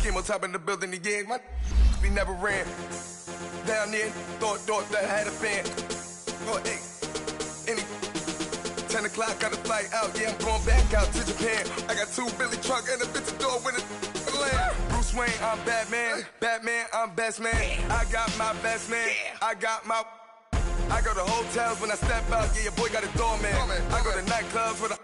came on top in the building again. We never ran. Down there, thought that I had a fan. Oh, hey, 10 o'clock, got a flight out. Yeah, I'm going back out to Japan. I got 2 Billy truck and a bitch door with a land. Bruce Wayne, I'm Batman. Batman, I'm best man. I got my best man. I go to hotels when I step out. Yeah, your boy got a doorman. I go to nightclubs with a...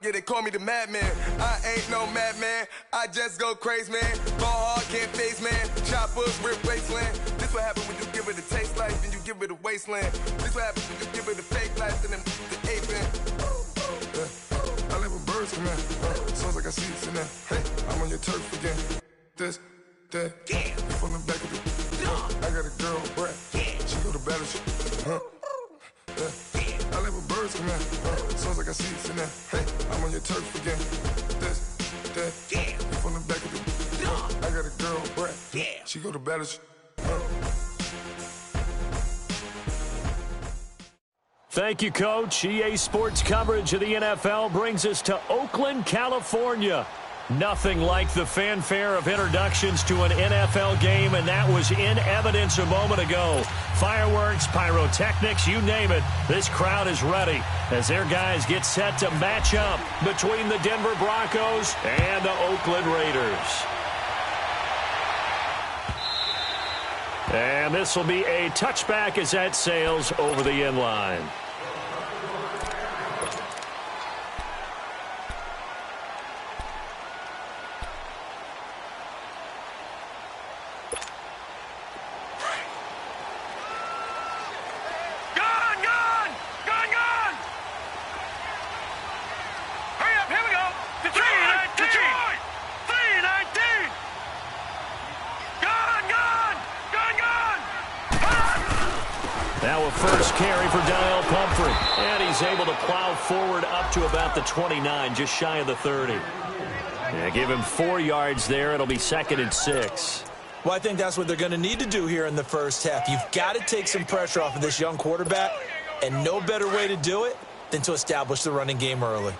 Yeah, they call me the madman. I ain't no madman. I just go crazy, man. Ball hard, can't face, man. Choppers, rip wasteland. This what happen when you give it a taste life and you give it a wasteland. This what happen when you give it a fake life and then the ape in. I live with birds come in. Sounds like I see it in there. Hey, I'm on your turf again. This, that. You falling back at the... I got a girl, Brad. She go to battle. I live with birds come in. Sounds like I see it in there. Hey, I'm on your turf again. This, that. You falling back at the... I got a girl, Brad. She go to battle. Thank you, Coach. EA Sports coverage of the NFL brings us to Oakland, California. Nothing like the fanfare of introductions to an NFL game, and that was in evidence a moment ago. Fireworks, pyrotechnics, you name it. This crowd is ready as their guys get set to match up between the Denver Broncos and the Oakland Raiders. And this will be a touchback as that sails over the end line. Now a first carry for Daniel Pumphrey. And he's able to plow forward up to about the 29, just shy of the 30. Yeah, give him 4 yards there. It'll be 2nd and 6. Well, I think that's what they're going to need to do here in the first half. You've got to take some pressure off of this young quarterback, and no better way to do it than to establish the running game early.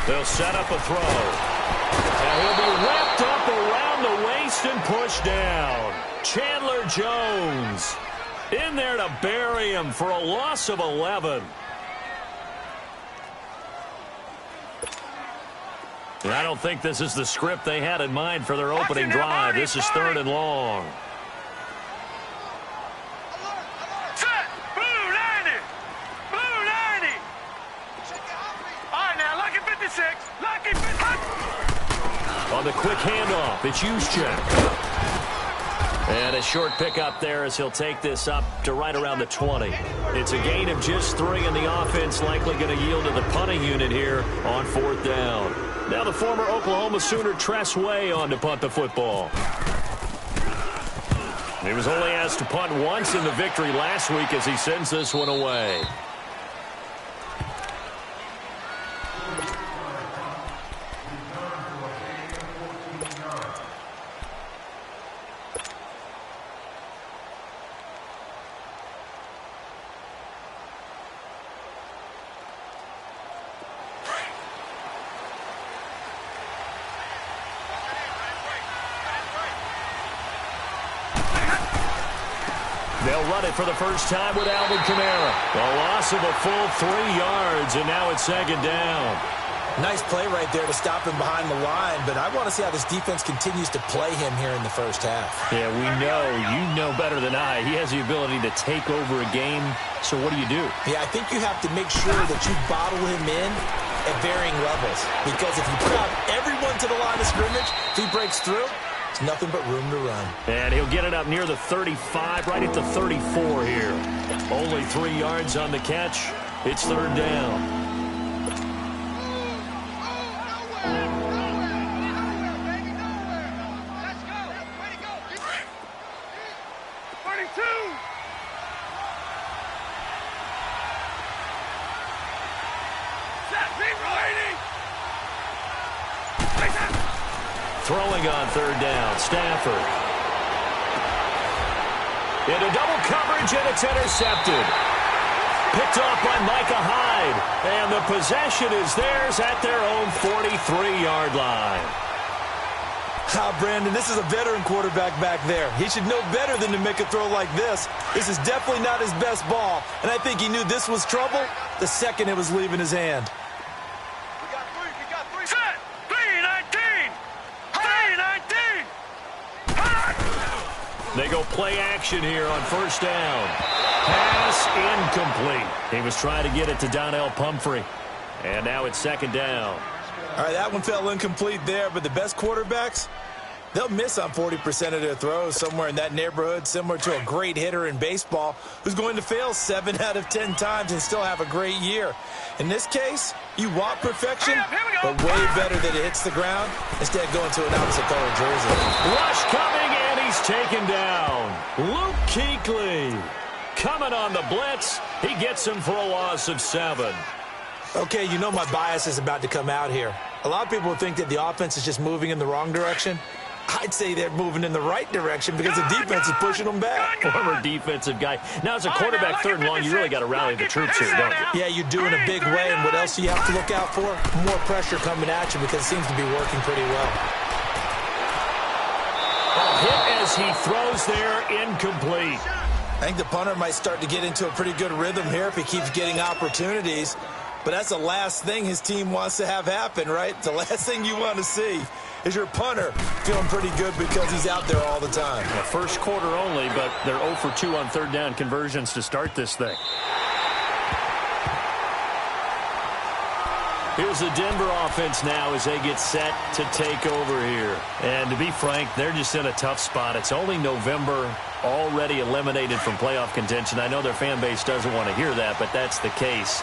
They'll set up a throw. And he'll be wrapped up around the waist and pushed down. Chandler Jones in there to bury him for a loss of 11. And I don't think this is the script they had in mind for their opening drive. This is 3rd and long. On the quick handoff, it's Juszczyk. And a short pickup there as he'll take this up to right around the 20. It's a gain of just 3, and the offense likely going to yield to the punting unit here on 4th down. Now the former Oklahoma Sooner Tress Way on to punt the football. He was only asked to punt once in the victory last week as he sends this one away. They'll run it for the first time with Alvin Kamara. A loss of a full 3 yards, and now it's 2nd down. Nice play right there to stop him behind the line, but I want to see how this defense continues to play him here in the first half. Yeah, we know. You know better than I. He has the ability to take over a game, so what do you do? Yeah, I think you have to make sure that you bottle him in at varying levels, because if you crowd everyone to the line of scrimmage, if he breaks through, it's nothing but room to run. And he'll get it up near the 35, right at the 34 here. Only 3 yards on the catch. It's 3rd down. Throwing on 3rd down, Stafford. Into double coverage, and it's intercepted. Picked off by Micah Hyde. And the possession is theirs at their own 43-yard line. Brandon, this is a veteran quarterback back there. He should know better than to make a throw like this. This is definitely not his best ball, and I think he knew this was trouble the second it was leaving his hand. We got three. Set! 3-19! 3-19! They go play action here on first down. Pass incomplete. He was trying to get it to Donnell Pumphrey. And now it's second down. All right, that one fell incomplete there, but the best quarterbacks, they'll miss on 40% of their throws, somewhere in that neighborhood, similar to a great hitter in baseball who's going to fail 7 out of 10 times and still have a great year. In this case, you want perfection, but way better that it hits the ground instead of going to an opposite color jersey. Rush coming, and he's taken down. Luke Kuechly coming on the blitz. He gets him for a loss of 7. Okay, you know my bias is about to come out here. A lot of people think that the offense is just moving in the wrong direction. I'd say they're moving in the right direction because the defense is pushing them back. Former defensive guy. Now, as a quarterback, third and long, you really got to rally the troops here, don't you? Yeah, you do in a big way. And what else do you have to look out for? More pressure coming at you because it seems to be working pretty well. A hit as he throws there, incomplete. I think the punter might start to get into a pretty good rhythm here if he keeps getting opportunities. But that's the last thing his team wants to have happen, right? The last thing you want to see is your punter feeling pretty good because he's out there all the time. Well, first quarter only, but they're 0 for 2 on third down conversions to start this thing. Here's the Denver offense now as they get set to take over here. And to be frank, they're just in a tough spot. It's only November, already eliminated from playoff contention. I know their fan base doesn't want to hear that, but that's the case.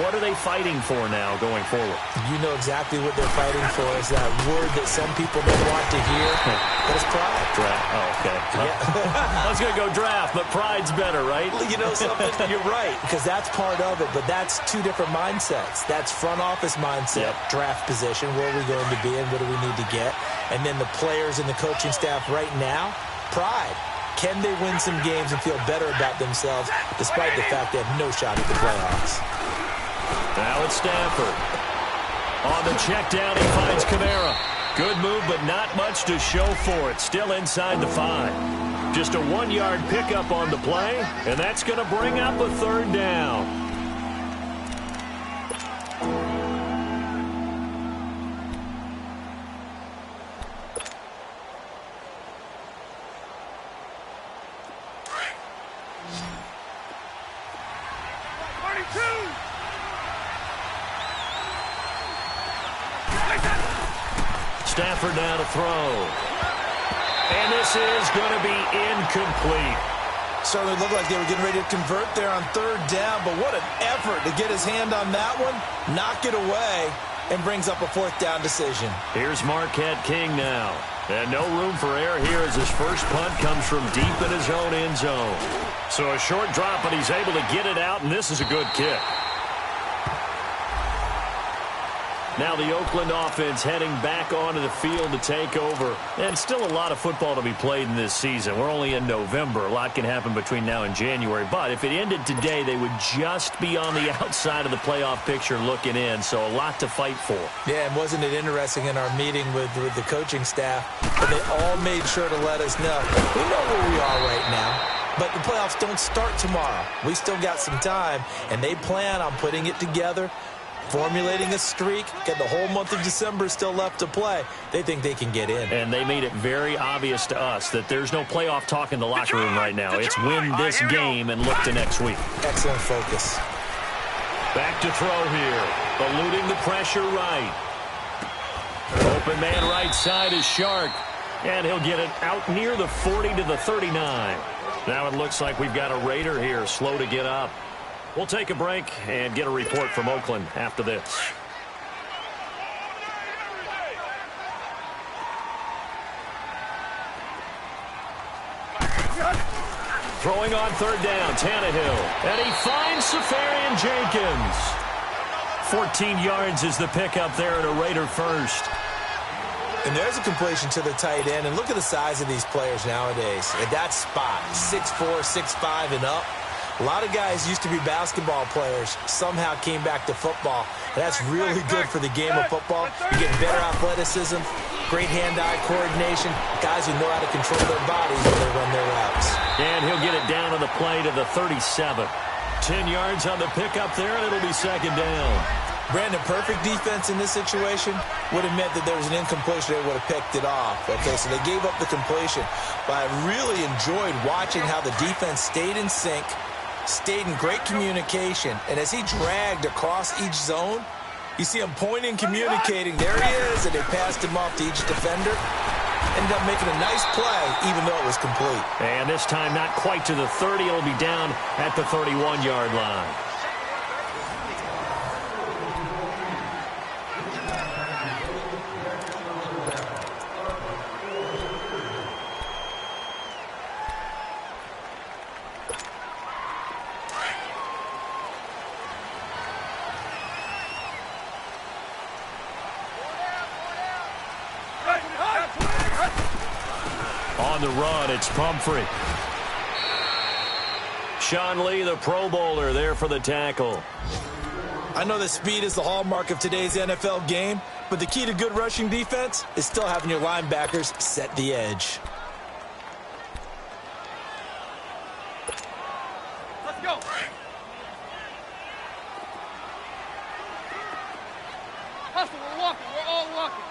What are they fighting for now going forward? You know exactly what they're fighting for is that word that some people don't want to hear. That is pride. Draft. Oh, okay. Yeah. I was going to go draft, but pride's better, right? You know something? You're right, because that's part of it, but that's two different mindsets. That's front office mindset, draft position, where are we going to be and what do we need to get? And then the players and the coaching staff right now, pride. Can they win some games and feel better about themselves despite the fact they have no shot at the playoffs? Now it's Stafford. On the check down, he finds Kamara. Good move, but not much to show for it. Still inside the 5. Just a 1-yard pickup on the play, and that's going to bring up a third down. Stafford now to throw. And this is going to be incomplete. Certainly looked like they were getting ready to convert there on third down, but what an effort to get his hand on that one, knock it away, and brings up a fourth down decision. Here's Marquette King now. And no room for error here as his first punt comes from deep in his own end zone. So a short drop, but he's able to get it out, and this is a good kick. Now the Oakland offense heading back onto the field to take over. And still a lot of football to be played in this season. We're only in November. A lot can happen between now and January. But if it ended today, they would just be on the outside of the playoff picture looking in. So a lot to fight for. Yeah, and wasn't it interesting in our meeting with the coaching staff that they all made sure to let us know. We know where we are right now. But the playoffs don't start tomorrow. We still got some time, and they plan on putting it together, formulating a streak, got the whole month of December still left to play. They think they can get in. And they made it very obvious to us that there's no playoff talk in the locker room right now. It's win this game and look to next week. Excellent focus. Back to throw here. Eluding the pressure right. Open man right side is Shark. And he'll get it out near the 40 to the 39. Now it looks like we've got a Raider here, slow to get up. We'll take a break and get a report from Oakland after this. Throwing on third down, Tannehill. And he finds Safarian Jenkins. 14 yards is the pickup there at a Raider first. And there's a completion to the tight end. And look at the size of these players nowadays. At that spot, 6'4", 6'5", and up. A lot of guys used to be basketball players, somehow came back to football. And that's really good for the game of football. You get better athleticism, great hand-eye coordination, guys who know how to control their bodies when they run their routes. And he'll get it down on the play to the 37. 10 yards on the pickup there, and it'll be second down. Brandon, perfect defense in this situation would have meant that there was an incompletion. They would have picked it off. Okay, so they gave up the completion. But I really enjoyed watching how the defense stayed in sync, stayed in great communication, and as he dragged across each zone, you see him pointing, communicating. There he is, and they passed him off to each defender. Ended up making a nice play, even though it was complete. And this time not quite to the 30. It'll be down at the 31-yard line. On the run, it's Pumphrey. Sean Lee, the Pro Bowler, there for the tackle. I know that speed is the hallmark of today's NFL game, but the key to good rushing defense is still having your linebackers set the edge. Let's go. Hustle, we're walking. We're all walking.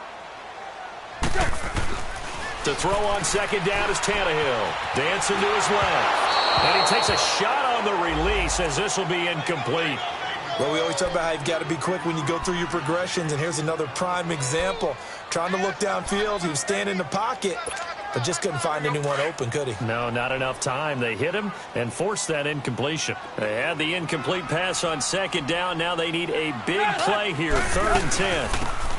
To throw on second down is Tannehill. Dancing to his left. And he takes a shot on the release as this will be incomplete. Well, we always talk about how you've got to be quick when you go through your progressions, and here's another prime example. Trying to look downfield, he was standing in the pocket, but just couldn't find anyone open, could he? No, not enough time. They hit him and forced that incompletion. They had the incomplete pass on second down. Now they need a big play here, 3rd and 10.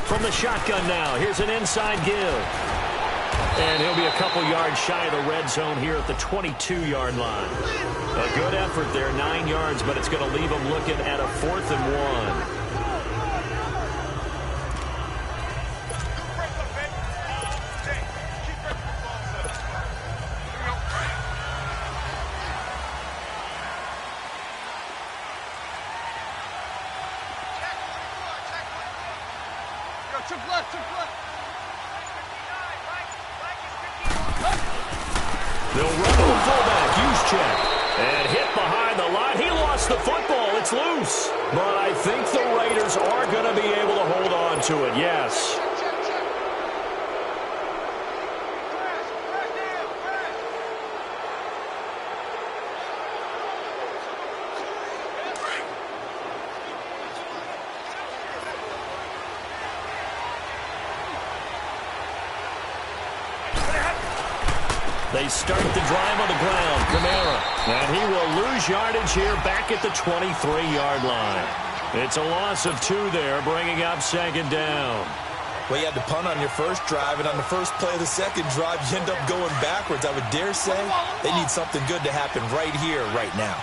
From the shotgun now, here's an inside give. And he'll be a couple yards shy of the red zone here at the 22-yard line. A good effort there, 9 yards, but it's going to leave him looking at a 4th and 1. Took left. They'll run to the fullback, Juszczyk. And hit behind the line. He lost the football. It's loose. But I think the Raiders are going to be able to hold on to it, yes. They start the drive on the ground. Kamara. And he will lose yardage here back at the 23-yard line. It's a loss of 2 there, bringing up second down. Well, you had to punt on your first drive, and on the first play of the second drive, you end up going backwards. I would dare say they need something good to happen right here, right now.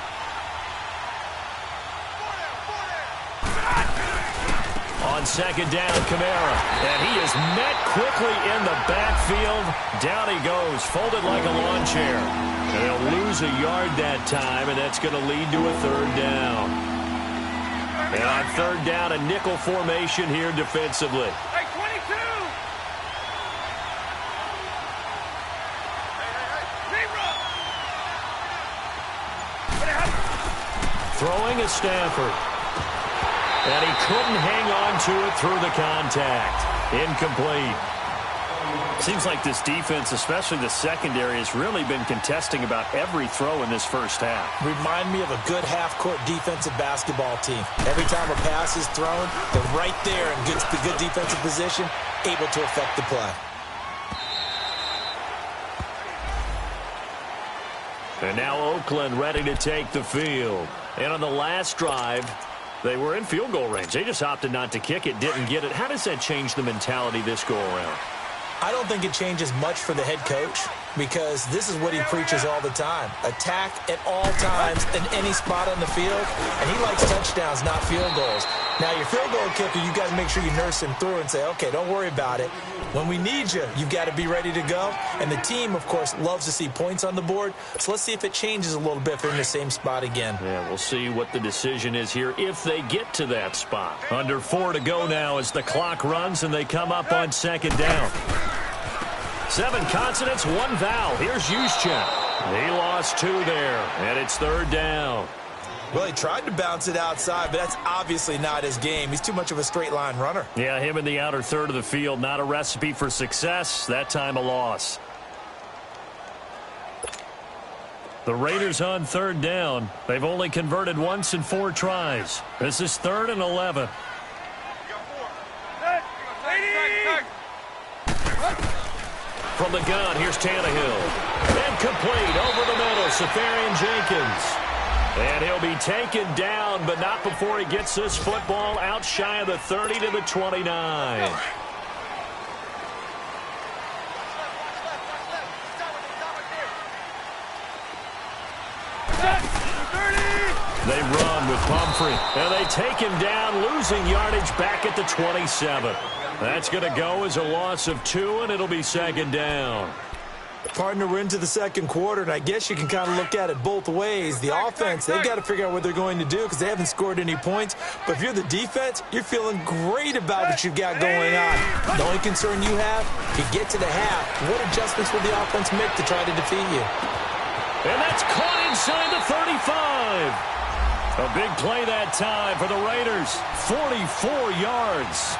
On second down, Kamara. And he is met quickly in the backfield. Down he goes, folded like a lawn chair. And he'll lose a yard that time, and that's going to lead to a 3rd down. And on 3rd down, a nickel formation here defensively. Hey, 22! Throwing is Stafford. And he couldn't hang on to it through the contact. Incomplete. Seems like this defense, especially the secondary, has really been contesting about every throw in this first half. Remind me of a good half-court defensive basketball team. Every time a pass is thrown, they're right there in good defensive position, able to affect the play. And now Oakland ready to take the field. And on the last drive, they were in field goal range. They just opted not to kick it, didn't get it. How does that change the mentality this go-around? I don't think it changes much for the head coach. because this is what he preaches all the time. Attack at all times in any spot on the field, and he likes touchdowns, not field goals. Now, your field goal kicker, you got to make sure you nurse him through and say, okay, don't worry about it. When we need you, you've got to be ready to go. And the team, of course, loves to see points on the board. So let's see if it changes a little bit if they're in the same spot again. Yeah, we'll see what the decision is here if they get to that spot. Under 4 to go now as the clock runs and they come up on second down. 7 consonants, 1 vowel. Here's Juszczyk. He lost 2 there, and it's third down. Well, he tried to bounce it outside, but that's obviously not his game. He's too much of a straight-line runner. Yeah, him in the outer third of the field, not a recipe for success. That time a loss. The Raiders on third down. They've only converted once in 4 tries. This is 3rd and 11. From the gun, here's Tannehill. Incomplete over the middle, Safarian Jenkins. And he'll be taken down, but not before he gets this football out shy of the 30 to the 29. They run with Pumphrey, and they take him down, losing yardage back at the 27. That's going to go as a loss of 2, and it'll be second down. Partner, we're into the second quarter, and I guess you can kind of look at it both ways. The offense, they've got to figure out what they're going to do because they haven't scored any points. But if you're the defense, you're feeling great about what you've got going on. The only concern you have, you get to the half. What adjustments will the offense make to try to defeat you? And that's caught inside the 35. A big play that time for the Raiders. 44 yards.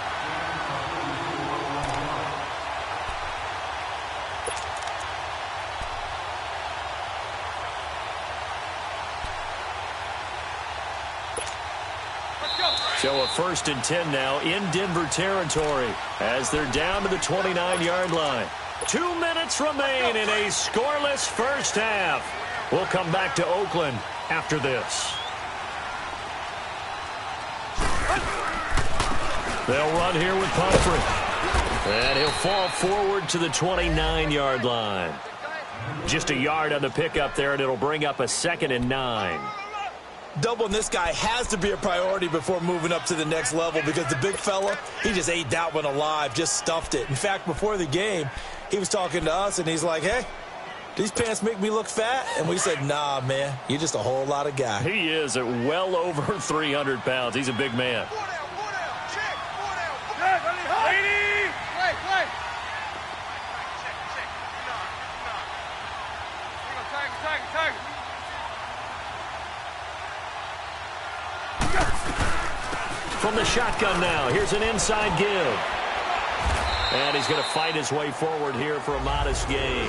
So a 1st and 10 now in Denver territory as they're down to the 29-yard line. 2 minutes remain in a scoreless first half. We'll come back to Oakland after this. They'll run here with Pumphrey. And he'll fall forward to the 29-yard line. Just a yard on the pickup there, and it'll bring up a 2nd and 9. Doubling this guy has to be a priority before moving up to the next level because the big fella, he just ate that one alive, just stuffed it. In fact, before the game, he was talking to us, and he's like, hey, these pants make me look fat? And we said, nah, man, you're just a whole lot of guy. He is at well over 300 pounds. He's a big man. From the shotgun now, here's an inside give. And he's going to fight his way forward here for a modest gain.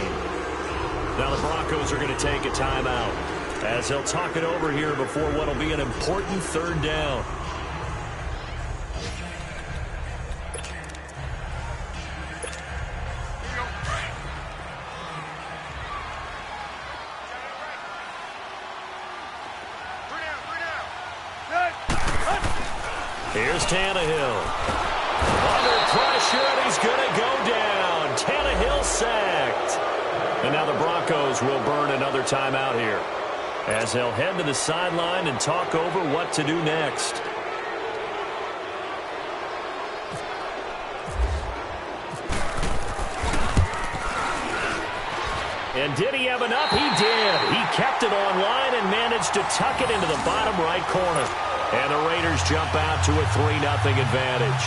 Now the Broncos are going to take a timeout as they'll talk it over here before what will be an important third down. Here's Tannehill. Under pressure, and he's going to go down. Tannehill sacked. And now the Broncos will burn another timeout here as they'll head to the sideline and talk over what to do next. And did he have enough? He did. He kept it online and managed to tuck it into the bottom right corner. And the Raiders jump out to a 3-0 advantage.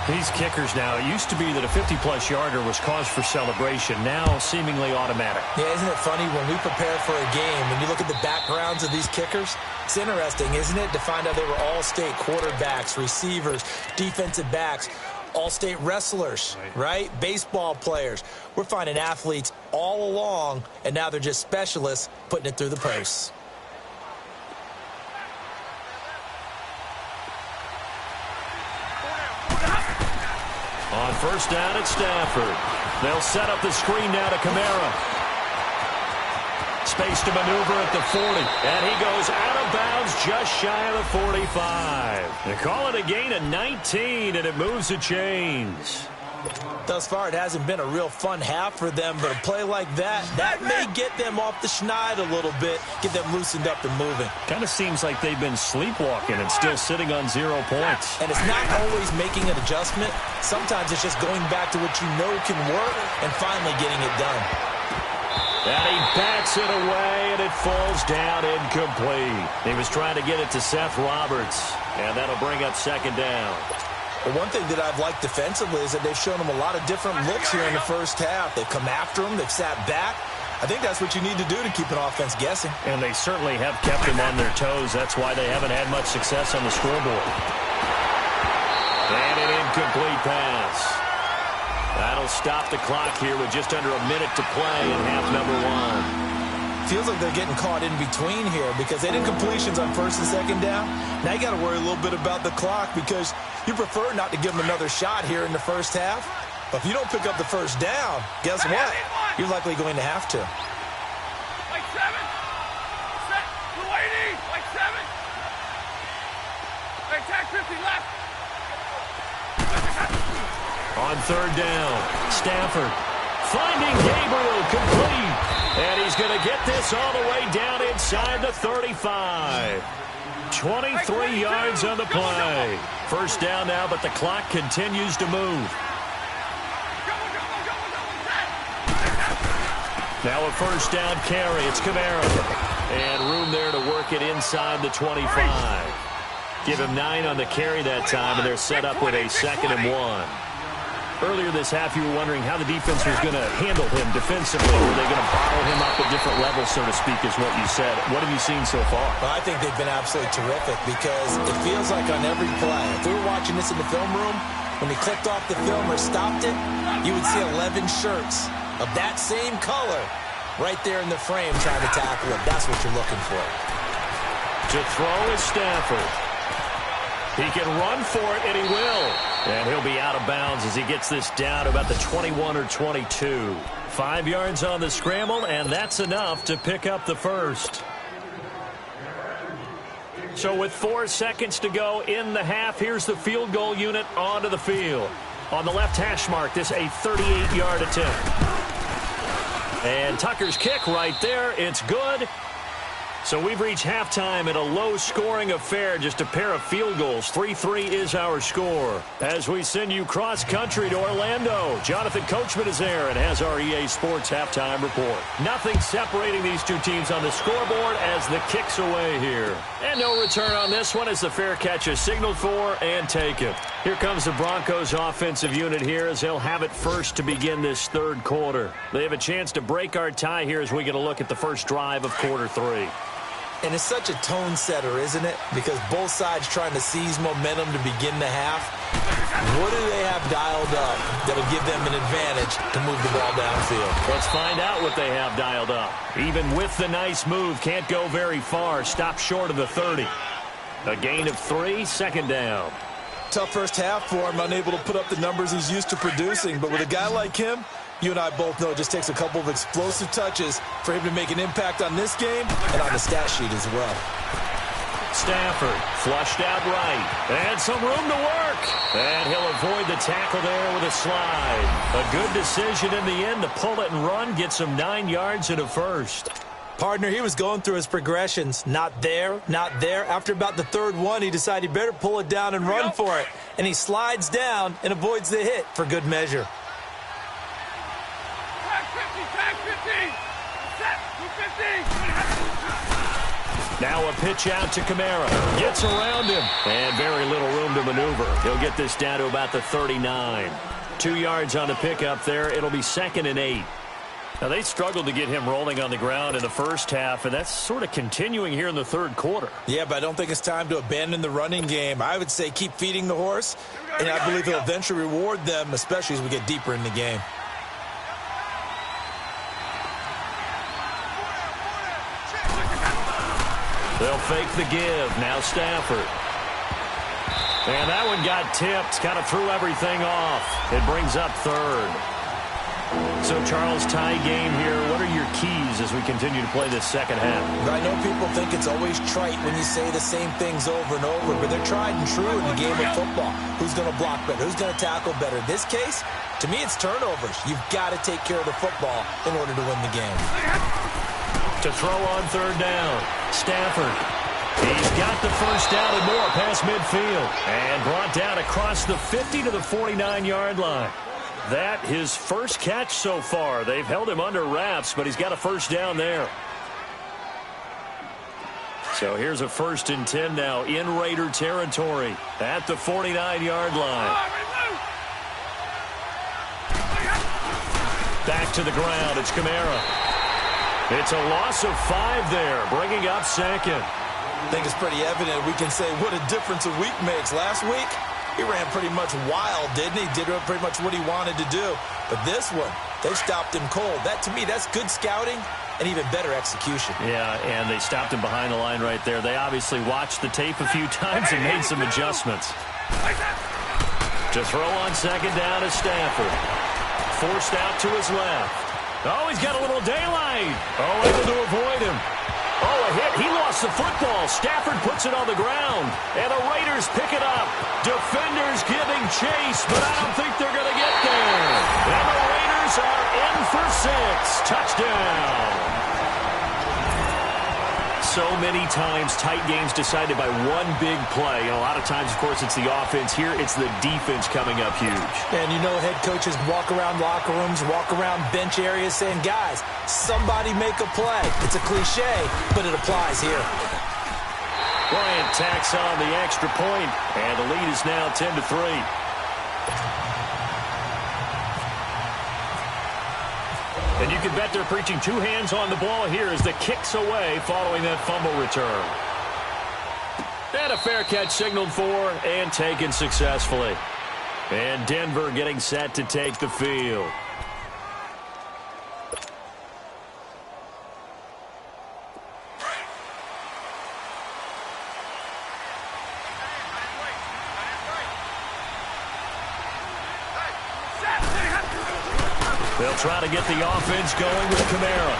These kickers now, it used to be that a 50-plus yarder was cause for celebration. Now seemingly automatic. Yeah, isn't it funny when we prepare for a game, when you look at the backgrounds of these kickers, it's interesting, isn't it, to find out they were all-state quarterbacks, receivers, defensive backs, all-state wrestlers, right? Baseball players. We're finding athletes all along, and now they're just specialists putting it through the posts. On first down at Stafford. They'll set up the screen now to Kamara. Space to maneuver at the 40. And he goes out of bounds just shy of the 45. They call it a gain of 19, and it moves the chains. Thus far, it hasn't been a real fun half for them, but a play like that may get them off the schneid a little bit, get them loosened up and moving. Kind of seems like they've been sleepwalking and still sitting on 0 points. And it's not always making an adjustment. Sometimes it's just going back to what you know can work and finally getting it done. And he bats it away, and it falls down incomplete. He was trying to get it to Seth Roberts, and that'll bring up second down. Well, one thing that I've liked defensively is that they've shown them a lot of different looks here in the first half. They've come after them. They've sat back. I think that's what you need to do to keep an offense guessing. And they certainly have kept them on their toes. That's why they haven't had much success on the scoreboard. And an incomplete pass. That'll stop the clock here with just under a minute to play in half number 1. Feels like they're getting caught in between here because they did completions on first and second down. Now you got to worry a little bit about the clock because you prefer not to give them another shot here in the first half. But if you don't pick up the first down, guess what? You're likely going to have to. Like 7. Set. 280. Like 7. Like tag 50 left. On third down, Stafford finding Gabriel complete. And he's going to get this all the way down inside the 35. 23 yards on the play. First down now, but the clock continues to move. Now a first down carry. It's Kamara. And room there to work it inside the 25. Give him 9 on the carry that time, and they're set up with a 2nd and 1. Earlier this half, you were wondering how the defense was going to handle him defensively. Were they going to bottle him up at different levels, so to speak, is what you said. What have you seen so far? Well, I think they've been absolutely terrific because it feels like on every play, if we were watching this in the film room, when he clicked off the film or stopped it, you would see 11 shirts of that same color right there in the frame trying to tackle him. That's what you're looking for. To throw is Stafford. He can run for it, and he will. And he'll be out of bounds as he gets this down to about the 21 or 22. 5 yards on the scramble, and that's enough to pick up the first. So with 4 seconds to go in the half, here's the field goal unit onto the field. On the left hash mark, this a 38-yard attempt. And Tucker's kick right there. It's good. So we've reached halftime in a low-scoring affair, just a pair of field goals. 3-3 is our score. As we send you cross-country to Orlando, Jonathan Coachman is there and has our EA Sports halftime report. Nothing separating these two teams on the scoreboard as the kick's away here. And no return on this one as the fair catch is signaled for and taken. Here comes the Broncos offensive unit here as they'll have it first to begin this third quarter. They have a chance to break our tie here as we get a look at the first drive of quarter 3. And it's such a tone setter, isn't it? Because both sides trying to seize momentum to begin the half. What do they have dialed up that'll give them an advantage to move the ball downfield? Let's find out what they have dialed up. Even with the nice move, can't go very far. Stop short of the 30. A gain of 3, second down. Tough first half for him, unable to put up the numbers he's used to producing. But with a guy like him, you and I both know it just takes a couple of explosive touches for him to make an impact on this game and on the stat sheet as well. Stafford flushed out right. And some room to work. And he'll avoid the tackle there with a slide. A good decision in the end to pull it and run. Gets him 9 yards and a first. Partner, he was going through his progressions. Not there, not there. After about the third one, he decided he better pull it down and run for it. And he slides down and avoids the hit for good measure. Now a pitch out to Kamara. Gets around him. And very little room to maneuver. He'll get this down to about the 39. 2 yards on the pickup there. It'll be 2nd and 8. Now, they struggled to get him rolling on the ground in the first half, and that's sort of continuing here in the third quarter. Yeah, but I don't think it's time to abandon the running game. I would say keep feeding the horse, and I believe he'll eventually reward them, especially as we get deeper in the game. They'll fake the give. Now Stafford. And that one got tipped. Kind of threw everything off. It brings up third. So, Charles, tie game here. What are your keys as we continue to play this second half? I know people think it's always trite when you say the same things over and over, but they're tried and true in the game of football. Who's going to block better? Who's going to tackle better? In this case, to me, it's turnovers. You've got to take care of the football in order to win the game. To throw on third down, Stafford. He's got the first down and more past midfield. And brought down across the 50 to the 49-yard line. That his first catch so far. They've held him under wraps, but he's got a first down there. So here's a 1st and 10 now in Raider territory at the 49-yard line. Back to the ground. It's Kamara. It's a loss of 5 there, bringing up second. I think it's pretty evident. We can say what a difference a week makes. Last week, he ran pretty much wild, didn't he? Did pretty much what he wanted to do. But this one, they stopped him cold. That, to me, that's good scouting and even better execution. Yeah, and they stopped him behind the line right there. They obviously watched the tape a few times and made some adjustments. To throw on second down is Stafford. Forced out to his left. Oh, he's got a little daylight. Oh, able to avoid him. Oh, a hit. He lost the football. Stafford puts it on the ground. And the Raiders pick it up. Defenders giving chase, but I don't think they're going to get there. And the Raiders are in for 6. Touchdown. So many times tight games decided by one big play. And a lot of times, of course, it's the offense. Here, it's the defense coming up huge. And you know head coaches walk around locker rooms, walk around bench areas saying, guys, somebody make a play. It's a cliche, but it applies here. Bryant tacks on the extra point, and the lead is now 10-3. And you can bet they're preaching 2 hands on the ball here as the kick's away following that fumble return. And a fair catch signaled for and taken successfully. And Denver getting set to take the field. They'll try to get the offense going with Kamara.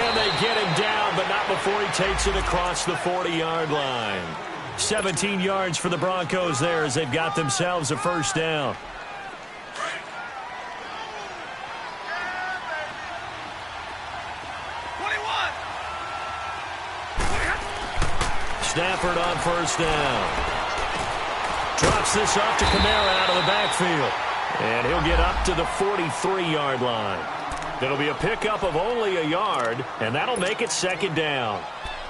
And they get him down, but not before he takes it across the 40-yard line. 17 yards for the Broncos there as they've got themselves a first down. Stafford on first down. Drops this off to Kamara out of the backfield. And he'll get up to the 43-yard line. It'll be a pickup of only a yard, and that'll make it second down.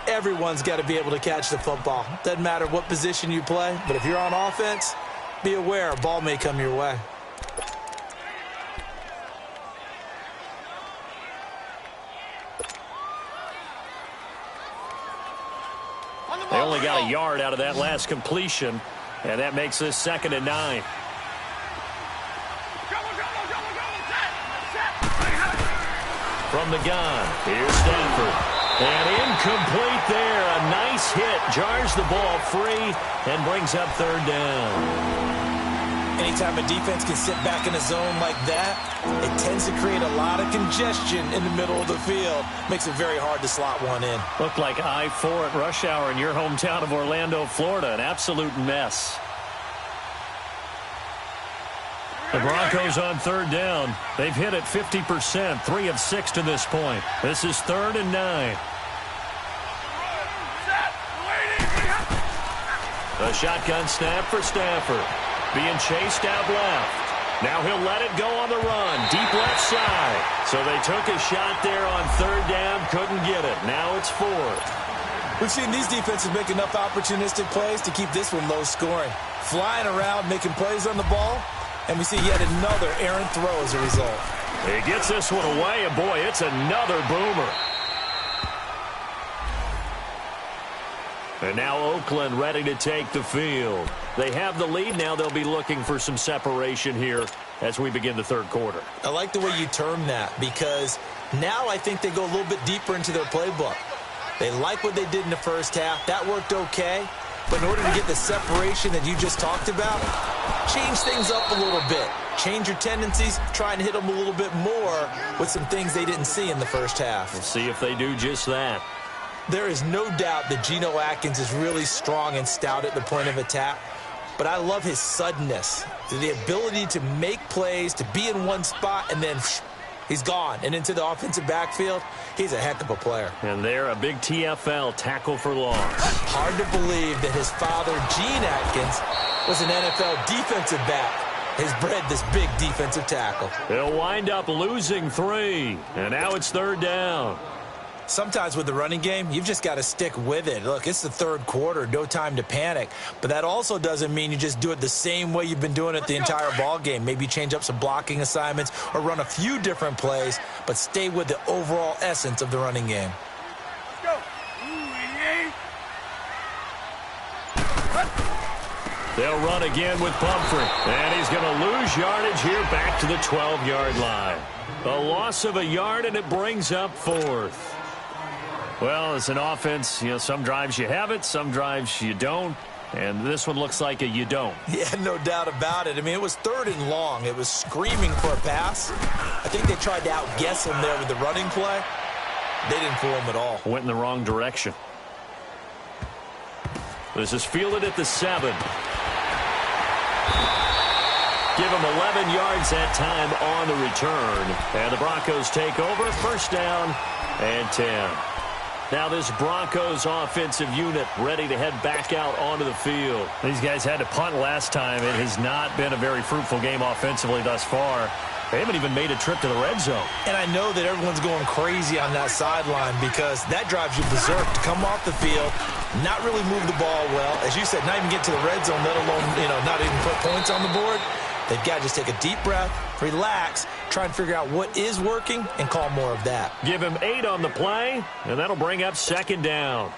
Everyone's got to be able to catch the football. Doesn't matter what position you play, but if you're on offense, be aware a ball may come your way. They only got a yard out of that last completion, and that makes this 2nd and 9. From the gun, here's Stafford. And incomplete there. A nice hit. Jars the ball free and brings up 3rd down. Anytime a defense can sit back in a zone like that, it tends to create a lot of congestion in the middle of the field. Makes it very hard to slot one in. Looked like I-4 at rush hour in your hometown of Orlando, Florida. An absolute mess. The Broncos on 3rd down. They've hit it 50%, 3 of 6 to this point. This is 3rd and 9. A shotgun snap for Stafford. Being chased out left. Now he'll let it go on the run. Deep left side. So they took a shot there on 3rd down. Couldn't get it. Now it's 4th. We've seen these defenses make enough opportunistic plays to keep this one low scoring. Flying around, making plays on the ball. And we see yet another errant throw as a result. He gets this one away, and boy, it's another boomer. And now Oakland ready to take the field. They have the lead now. They'll be looking for some separation here as we begin the 3rd quarter. I like the way you term that because now I think they go a little bit deeper into their playbook. They like what they did in the first half. That worked okay. But in order to get the separation that you just talked about, change things up a little bit. Change your tendencies, try and hit them a little bit more with some things they didn't see in the first half. We'll see if they do just that. There is no doubt that Geno Atkins is really strong and stout at the point of attack, but I love his suddenness, the ability to make plays, to be in one spot, and then he's gone and into the offensive backfield. He's a heck of a player. And they're a big TFL, tackle for loss. Hard to believe that his father, Gene Atkins, was an NFL defensive back. Has bred this big defensive tackle. They'll wind up losing 3, and now it's 3rd down. Sometimes with the running game, you've just got to stick with it. Look, it's the 3rd quarter, no time to panic. But that also doesn't mean you just do it the same way you've been doing it the entire ball game. Maybe change up some blocking assignments or run a few different plays, but stay with the overall essence of the running game. Go. They'll run again with Pumphrey. And he's going to lose yardage here back to the 12-yard line. A loss of a yard, and it brings up 4th. Well, as an offense, some drives you have it, some drives you don't. And this one looks like a you don't. Yeah, no doubt about it. I mean, it was 3rd and long. It was screaming for a pass. I think they tried to outguess him there with the running play. They didn't fool him at all. Went in the wrong direction. This is fielded at the 7. Give him 11 yards that time on the return. And the Broncos take over. 1st down and 10. Now this Broncos offensive unit ready to head back out onto the field. These guys had to punt last time. It has not been a very fruitful game offensively thus far. They haven't even made a trip to the red zone. And I know that everyone's going crazy on that sideline because that drives you berserk to come off the field, not really move the ball well. As you said, not even get to the red zone, let alone, not even put points on the board. They've got to just take a deep breath, relax, try and figure out what is working, and call more of that. Give him 8 on the play, and that'll bring up 2nd down.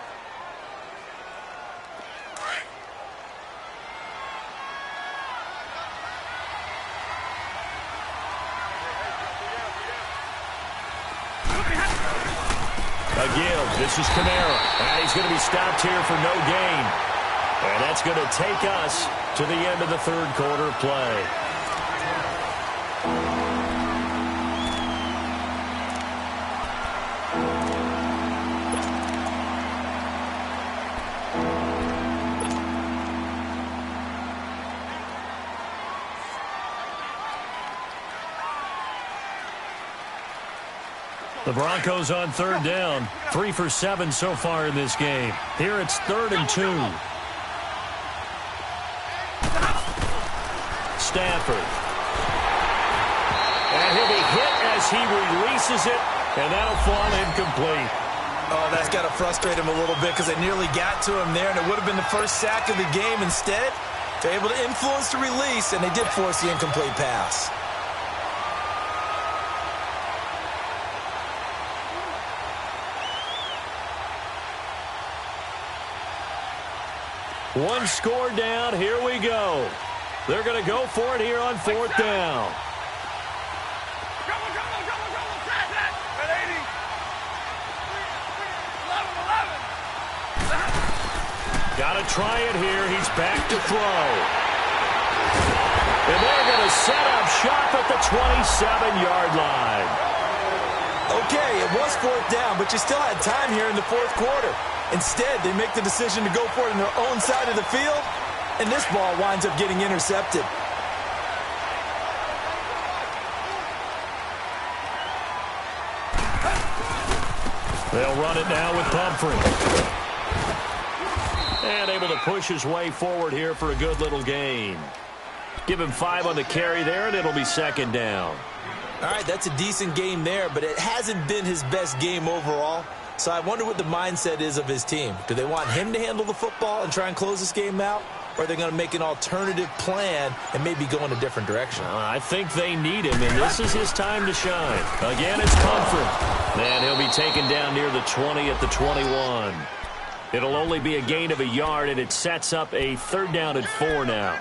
A give. This is Kamara. And he's going to be stopped here for no gain. And that's going to take us to the end of the 3rd quarter play. The Broncos on 3rd down. 3 for 7 so far in this game. Here it's 3rd and 2. Stafford. And he'll be hit as he releases it, and that'll fall incomplete. Oh, that's got to frustrate him a little bit because they nearly got to him there, and it would have been the first sack of the game. Instead, they're able to influence the release, and they did force the incomplete pass. One score down. Here we go. They're going to go for it here on 4th down. Got to try it here. He's back to throw. And they're going to set up shop at the 27-yard line. Okay, it was 4th down, but you still had time here in the 4th quarter. Instead, they make the decision to go for it on their own side of the field, and this ball winds up getting intercepted. They'll run it now with Pumphrey. And able to push his way forward here for a good little gain. Give him 5 on the carry there, and it'll be 2nd down. All right, that's a decent game there, but it hasn't been his best game overall. So I wonder what the mindset is of his team. Do they want him to handle the football and try and close this game out? Or are they going to make an alternative plan and maybe go in a different direction? I think they need him, and this is his time to shine. Again, it's Pumphrey. And he'll be taken down near the 20 at the 21. It'll only be a gain of a yard, and it sets up a 3rd down and 4 now.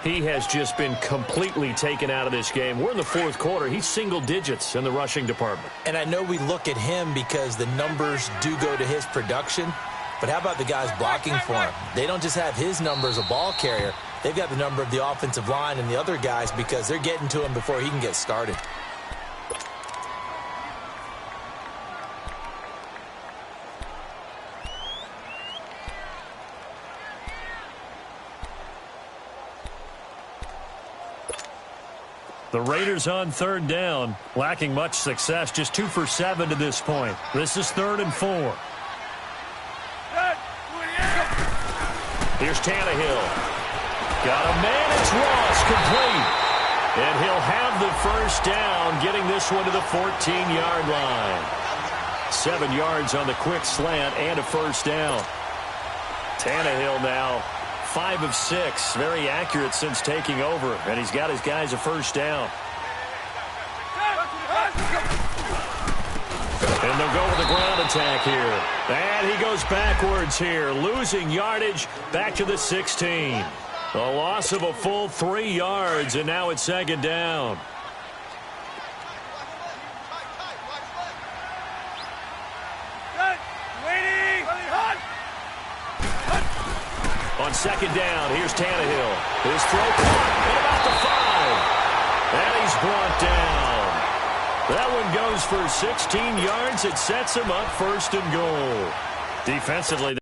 He has just been completely taken out of this game. We're in the 4th quarter. He's single digits in the rushing department. And I know we look at him because the numbers do go to his production. But how about the guys blocking for him? They don't just have his number as a ball carrier. They've got the number of the offensive line and the other guys because they're getting to him before he can get started. The Raiders on third down, lacking much success, just 2 for 7 to this point. This is 3rd and 4. Here's Tannehill. Got a man, it's Ross, complete. And he'll have the first down, getting this one to the 14-yard line. 7 yards on the quick slant and a first down. Tannehill now 5 of 6, very accurate since taking over, and he's got his guys a first down. And they'll go with the ground attack here. And he goes backwards here, losing yardage back to the 16. A loss of a full 3 yards, and now it's 2nd down. On 2nd down, here's Tannehill. His throw caught at about the 5. And he's brought down. That one goes for 16 yards. It sets him up 1st and goal. Defensively,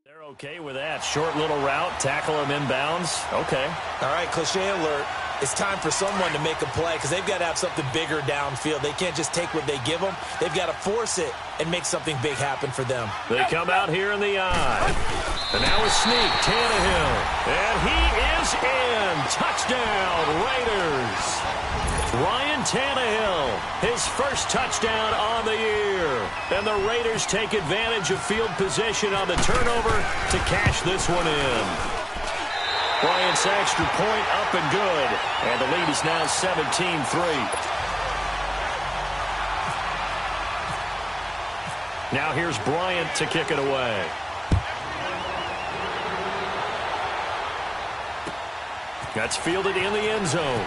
they're okay with that. Short little route, tackle him inbounds. Okay. All right, cliche alert. It's time for someone to make a play because they've got to have something bigger downfield. They can't just take what they give them. They've got to force it and make something big happen for them. They come out here in the eye. And now a sneak, Tannehill. And he is in. Touchdown, Raiders. Ryan Tannehill, his first touchdown on the year. And the Raiders take advantage of field position on the turnover to cash this one in. Bryant's extra point up and good. And the lead is now 17-3. Now here's Bryant to kick it away. That's fielded in the end zone.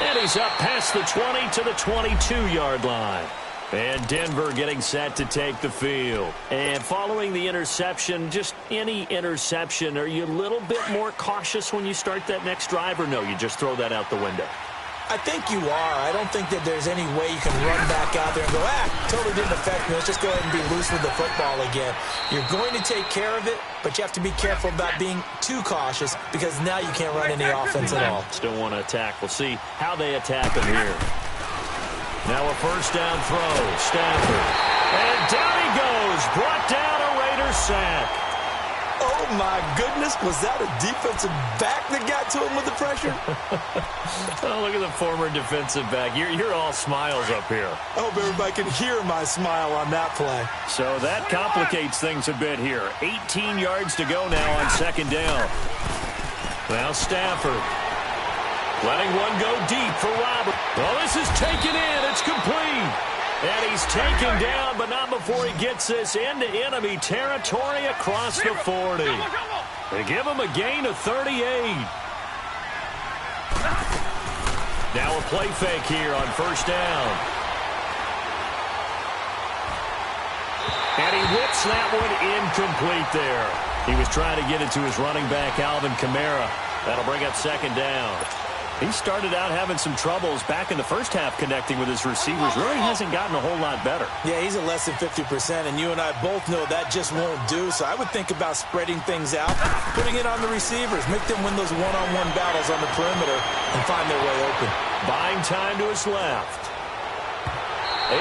And he's up past the 20 to the 22-yard line. And Denver getting set to take the field. And following the interception, just any interception, are you a little bit more cautious when you start that next drive, or no, you just throw that out the window? I think you are. I don't think that there's any way you can run back out there and go, totally didn't affect me. Let's just go ahead and be loose with the football again. You're going to take care of it, but you have to be careful about being too cautious because now you can't run any offense at all. Still want to attack. We'll see how they attack him here. Now a first down throw. Stafford. And down he goes. Brought down a Raiders sack. Oh, my goodness. Was that a defensive back that got to him with the pressure? Oh, look at the former defensive back. You're all smiles up here. I hope everybody can hear my smile on that play. So that complicates things a bit here. 18 yards to go now on 2nd down. Now Stafford. Letting one go deep for Robert. Well, this is taken in. It's complete. And he's taken down, but not before he gets this into enemy territory across the 40. They give him a gain of 38. Now a play fake here on first down. And he whips that one incomplete there. He was trying to get it to his running back, Alvin Kamara. That'll bring up 2nd down. He started out having some troubles back in the first half connecting with his receivers. Really hasn't gotten a whole lot better. Yeah, he's at less than 50%, and you and I both know that just won't do. So I would think about spreading things out, putting it on the receivers, make them win those one-on-one battles on the perimeter and find their way open. Buying time to his left.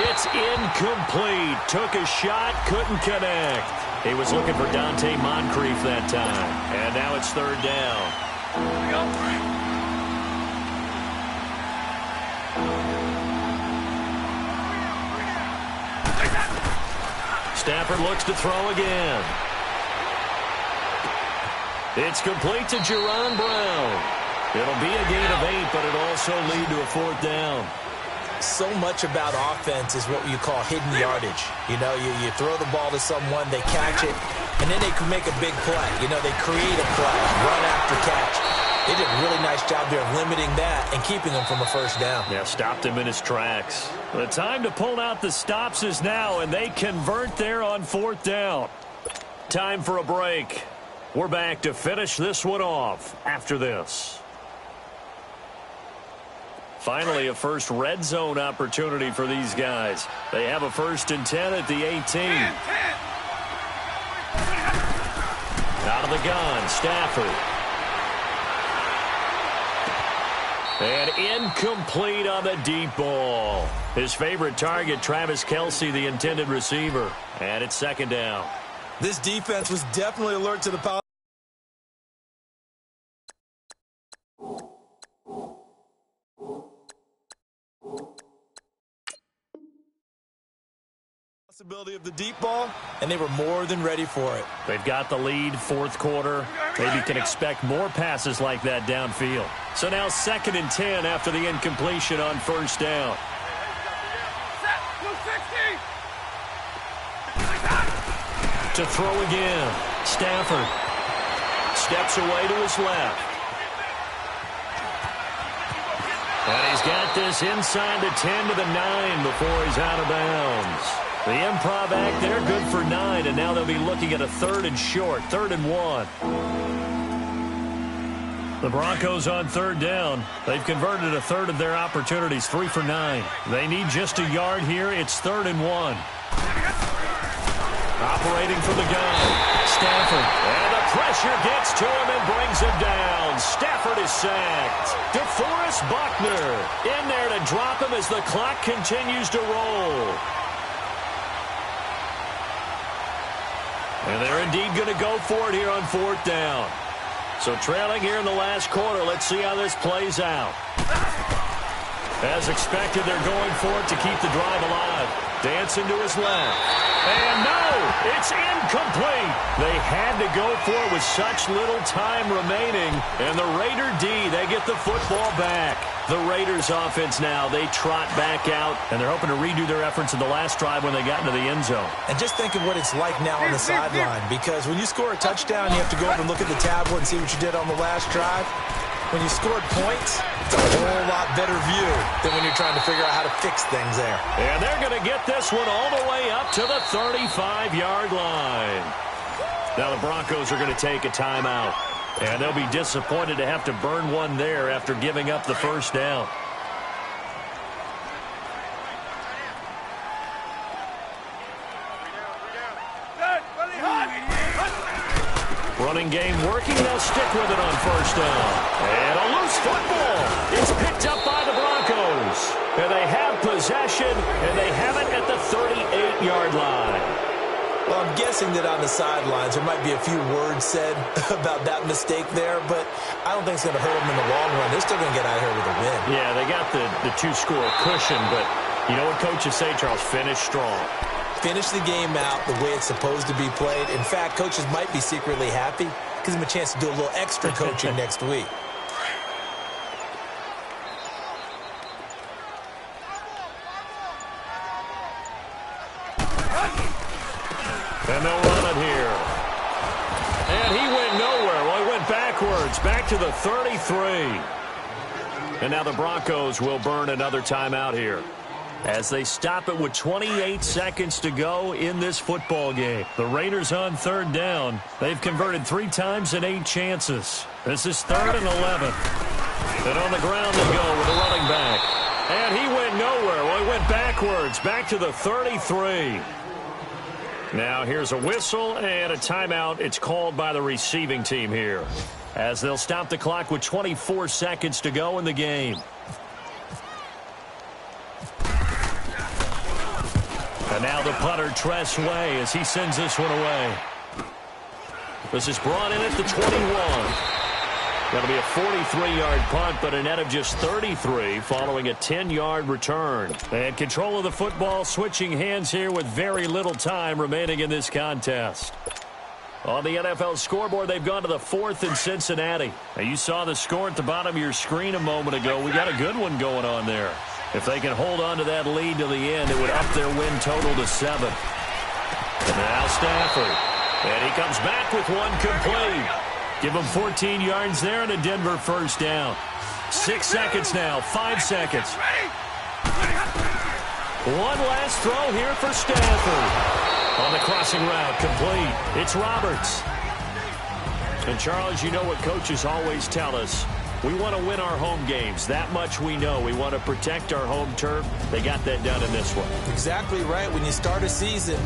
It's incomplete. Took a shot, couldn't connect. He was looking for Dante Moncrief that time. And now it's 3rd down. Stafford looks to throw again. It's complete to Jerron Brown. It'll be a gain of 8, but it'll also lead to a 4th down. So much about offense is what you call hidden yardage. You know, you throw the ball to someone, they catch it, and then they can make a big play. You know, they create a play, run after catch. They did a really nice job there of limiting that and keeping him from a first down. Yeah, stopped him in his tracks. The time to pull out the stops is now, and they convert there on 4th down. Time for a break. We're back to finish this one off after this. Finally, a first red zone opportunity for these guys. They have a 1st and 10 at the 18. Out of the gun, Stafford. And incomplete on the deep ball. His favorite target, Travis Kelce, the intended receiver. And it's 2nd down. This defense was definitely alert to the possibility of the deep ball, and they were more than ready for it. They've got the lead, 4th quarter. Maybe can expect more passes like that downfield. So now 2nd and 10 after the incompletion on 1st down. To throw again. Stafford steps away to his left. And he's got this inside the 10 to the 9 before he's out of bounds. The improv act there, good for 9, and now they'll be looking at a 3rd and short, 3rd and 1. The Broncos on 3rd down. They've converted a 1/3 of their opportunities, 3 for 9. They need just a yard here. It's 3rd and 1. Operating from the gun, Stafford. And the pressure gets to him and brings him down. Stafford is sacked. DeForest Buckner in there to drop him as the clock continues to roll. And they're indeed going to go for it here on 4th down. So trailing here in the last quarter, let's see how this plays out. As expected, they're going for it to keep the drive alive. Dancing to his left. And no, it's incomplete. They had to go for it with such little time remaining. And the Raider D, they get the football back. The Raiders offense now, they trot back out, and they're hoping to redo their efforts in the last drive when they got into the end zone. And just think of what it's like now on the sideline, because when you score a touchdown, you have to go over and look at the tablet and see what you did on the last drive. When you scored points, it's a whole lot better view than when you're trying to figure out how to fix things there. And they're going to get this one all the way up to the 35-yard line. Now the Broncos are going to take a timeout. And they'll be disappointed to have to burn one there after giving up the 1st down. Running game working. They'll stick with it on 1st down. And a loose football. It's picked up by the Broncos. And they have possession, and they have it at the 38-yard line. Well, I'm guessing that on the sidelines there might be a few words said about that mistake there, but I don't think it's going to hurt them in the long run. They're still going to get out of here with a win. Yeah, they got the 2-score cushion, but you know what coaches say, Charles? Finish strong. Finish the game out the way it's supposed to be played. In fact, coaches might be secretly happy. Gives them a chance to do a little extra coaching next week. And they'll run it here. And he went nowhere. Well, he went backwards, back to the 33. And now the Broncos will burn another timeout here as they stop it with 28 seconds to go in this football game. The Raiders on 3rd down. They've converted 3 times in 8 chances. This is 3rd and 11. And on the ground they go with a running back. And he went nowhere. Well, he went backwards, back to the 33. Now here's a whistle and a timeout. It's called by the receiving team here as they'll stop the clock with 24 seconds to go in the game. And now the punter, Tress Way, as he sends this one away. This is brought in at the 21. That'll be a 43-yard punt, but a net of just 33 following a 10-yard return. And control of the football switching hands here with very little time remaining in this contest. On the NFL scoreboard, they've gone to the 4th in Cincinnati. Now, you saw the score at the bottom of your screen a moment ago. We got a good one going on there. If they can hold on to that lead to the end, it would up their win total to 7. And now Stafford. And he comes back with one complete. Give them 14 yards there and a Denver first down. 6 seconds now, 5 seconds. One last throw here for Stafford. On the crossing route, complete. It's Roberts. And, Charles, you know what coaches always tell us. We want to win our home games. That much we know. We want to protect our home turf. They got that done in this one. Exactly right. When you start a season,